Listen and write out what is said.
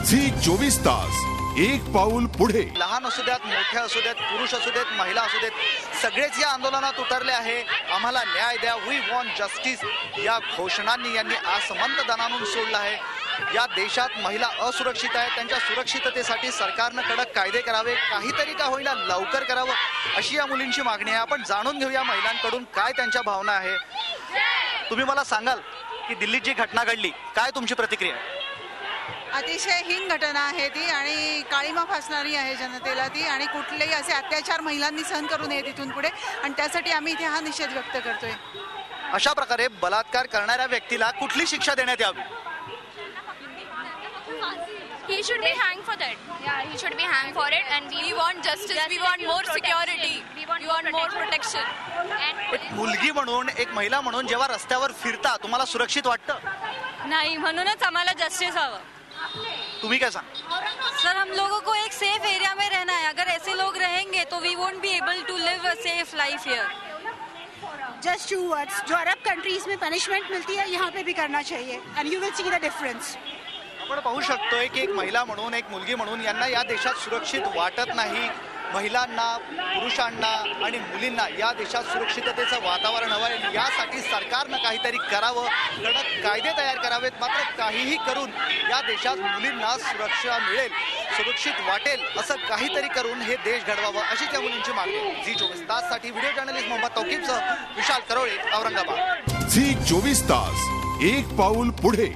Zee 24 तास एक पाऊल पुढे। लहान असू द्यात, मोठे असू द्यात, पुरुष असू देत, महिला असू देत, सगळेच या आंदोलनात उतरले आहे। आम्हाला न्याय द्या, वी वॉन्ट जस्टिस या घोषणांनी यांनी आसमंत दणानून सोडलं आहे। या देशात महिला असुरक्षित आहेत, त्यांच्या सुरक्षिततेसाठी सरकारने कडक कायदे करावे, काहीतरी का होईना लवकर करावं अशी या मुलींची मागणी आहे। आपण जाणून घेऊया महिलांकडून काय त्यांच्या भावना आहे। तुम्ही मला सांगाल की दिल्लीत जी घटना घडली, काय तुमची प्रतिक्रिया? अतिशय हीन घटना आहे ती आणि काळीमा फासणारी आहे जनतेला ती, आणि कुठलेही असे अत्याचार महिलांनी सहन करू नये तिथून पुढे, आणि त्यासाठी आम्ही इथे हा निषेध व्यक्त करतोय। अशा प्रकारे बलात्कार करणाऱ्या व्यक्तीला कुठली शिक्षा देण्यात यावी? He should be hanged for that. Yeah, he should be hanged for it, and we want justice. We want more security. We want more protection. एक मुलगी म्हणून, एक महिला म्हणून जेव्हा रस्त्यावर फिरता तुम्हाला सुरक्षित वाटतं? नाही, म्हणूनच आम्हाला जस्टिस हवं। तुम्ही काय सांग? सर, हम लोगों को एक सेफ एरिया में रहना है। अगर ऐसे लोग रहेंगे तो we won't be able to live a safe life here. Just two words. जो अरब कंट्रीज में पनिशमेंट मिलती है यहाँ पे भी करना चाहिए, and you will see the difference. आपण पाहू शकतोय की एक महिला म्हणून, एक मुलगी म्हणून यांना या देशात सुरक्षित वाटत नाही। महिलांना, पुरुषांना आणि मुलींना या देशात सुरक्षिततेचं वातावरण हवं आहे। यासाठी सरकारनं काहीतरी करावं, कडक कायदे तयार करावेत। मात्र काहीही करून या देशात मुलींना सुरक्षा मिळेल, सुरक्षित वाटेल असं काहीतरी करून हे देश घडवावं अशी त्या मुलींची मागणी आहे। झी 24 ताससाठी व्हिडिओ जर्नलिस्ट मोहम्मद तौकीबसह विशाल करोळे, औरंगाबाद। झी 24 तास एक पाऊल पुढे।